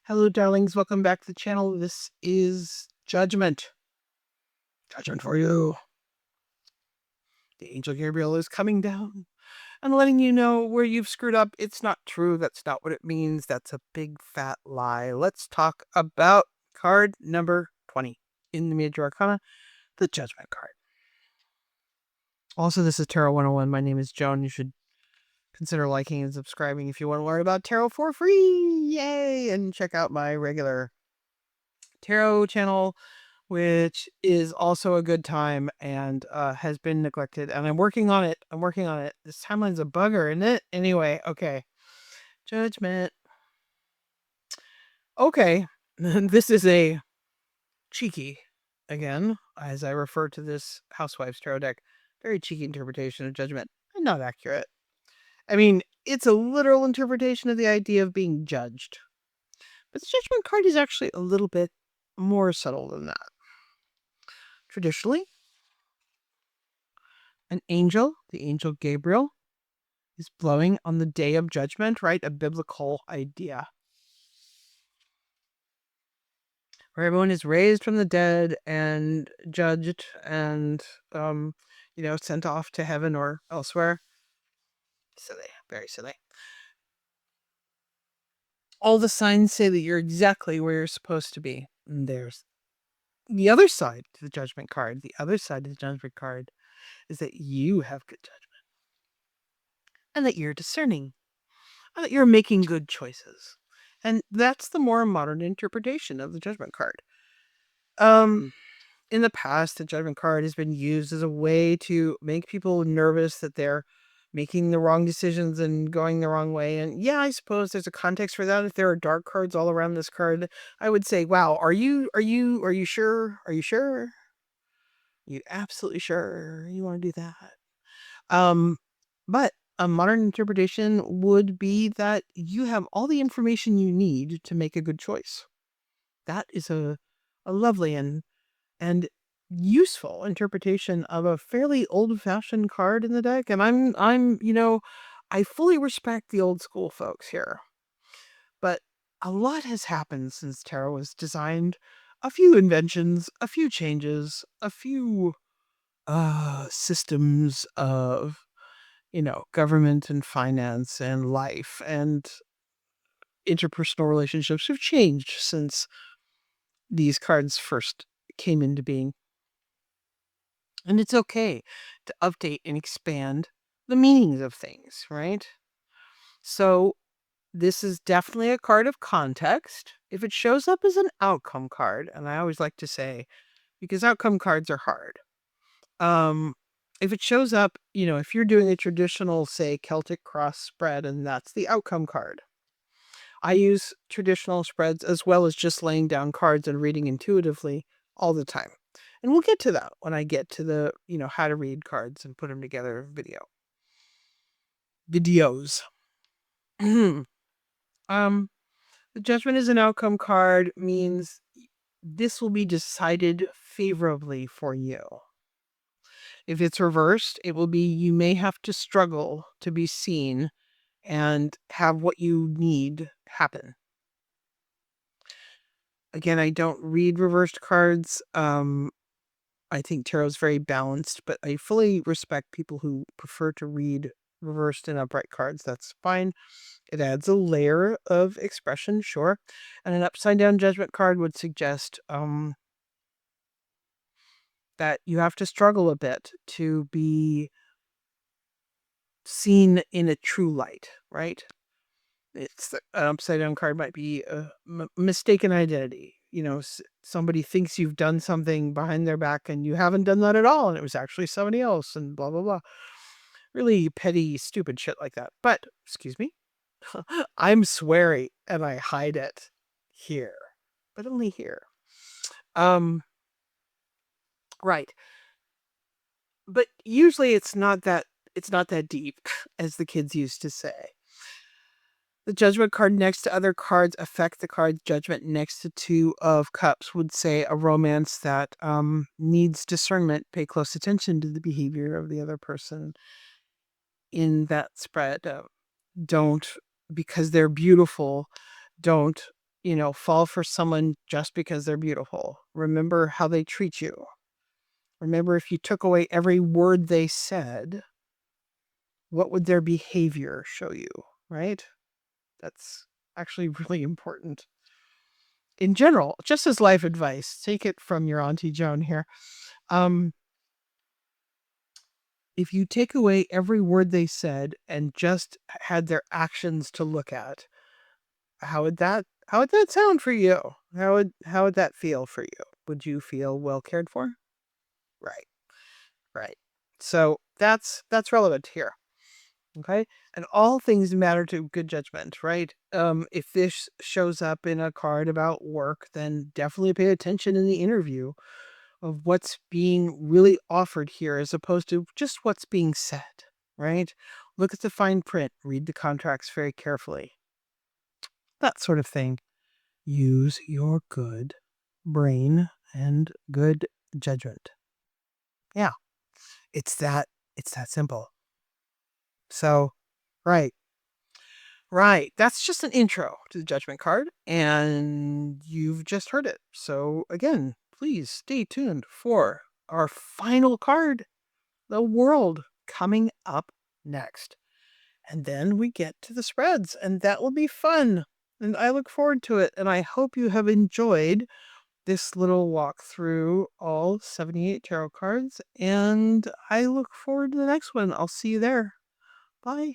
Hello, darlings. Welcome back to the channel. This is Judgment. Judgment for you. The Angel Gabriel is coming down and letting you know where you've screwed up. It's not true. That's not what it means. That's a big fat lie. Let's talk about card number 20 in the Major Arcana, the Judgment card. Also, this is Tarot 101. My name is Joan. You should consider liking and subscribing if you want to learn about tarot for free. Yay! And check out my regular tarot channel, which is also a good time and has been neglected. And I'm working on it. This timeline's a bugger, isn't it? Anyway, okay. Judgment. Okay. This is a cheeky, again, as I refer to this Housewife's Tarot deck, very cheeky interpretation of Judgment. And not accurate. I mean, it's a literal interpretation of the idea of being judged. But the Judgment card is actually a little bit more subtle than that. Traditionally, an angel, the angel Gabriel, is blowing on the day of judgment, right? A biblical idea. Where everyone is raised from the dead and judged and, sent off to heaven or elsewhere. Silly, very silly. All the signs say that you're exactly where you're supposed to be. And there's the other side to the Judgment card. The other side of the Judgment card is that you have good judgment. And that you're discerning. And that you're making good choices. And that's the more modern interpretation of the Judgment card. In the past, the Judgment card has been used as a way to make people nervous that they're making the wrong decisions and going the wrong way. And yeah, I suppose there's a context for that. If there are dark cards all around this card, I would say, wow, are you sure? Are you sure? You absolutely sure you want to do that? But a modern interpretation would be that you have all the information you need to make a good choice. That is a lovely and useful interpretation of a fairly old-fashioned card in the deck. And I fully respect the old school folks here. But a lot has happened since tarot was designed. A few inventions, a few changes, a few systems of government and finance and life and interpersonal relationships have changed since these cards first came into being. And it's okay to update and expand the meanings of things, right? So this is definitely a card of context. If it shows up as an outcome card, and I always like to say, because outcome cards are hard. If it shows up, if you're doing a traditional, say, Celtic cross spread, and that's the outcome card. I use traditional spreads as well as just laying down cards and reading intuitively all the time. And we'll get to that when I get to the, how to read cards and put them together videos. The Judgment is an outcome card means this will be decided favorably for you. If it's reversed, it will be you may have to struggle to be seen and have what you need happen. Again, I don't read reversed cards. I think tarot's very balanced, but I fully respect people who prefer to read reversed and upright cards. That's fine. It adds a layer of expression, sure. And an upside down Judgment card would suggest that you have to struggle a bit to be seen in a true light, right? It's an upside down card might be a mistaken identity. Somebody thinks you've done something behind their back and you haven't done that at all, and it was actually somebody else, and blah, blah, blah. Really petty, stupid shit like that. But, excuse me, I'm sweary and I hide it here, but only here. Right. But usually it's not that deep, as the kids used to say. The Judgment card next to other cards affect the card's judgment next to Two of Cups would say a romance that needs discernment. Pay close attention to the behavior of the other person in that spread. Don't, because they're beautiful, don't fall for someone just because they're beautiful. Remember how they treat you. Remember, if you took away every word they said, what would their behavior show you, right? That's actually really important. In general, just as life advice, take it from your Auntie Joan here. If you take away every word they said and just had their actions to look at, how would that sound for you? How would that feel for you? Would you feel well cared for? Right. Right. So that's relevant here. Okay. And all things matter to good judgment, right? If this shows up in a card about work, then definitely pay attention in the interview of what's being really offered here as opposed to just what's being said, right? Look at the fine print, read the contracts very carefully. That sort of thing. Use your good brain and good judgment. Yeah. It's that simple. So, right. Right. That's just an intro to the judgment card, and you've just heard it. So, again, please stay tuned for our final card, the world, coming up next. And then we get to the spreads, and that will be fun. And I look forward to it. And I hope you have enjoyed this little walk through all 78 tarot cards. And I look forward to the next one. I'll see you there. Bye.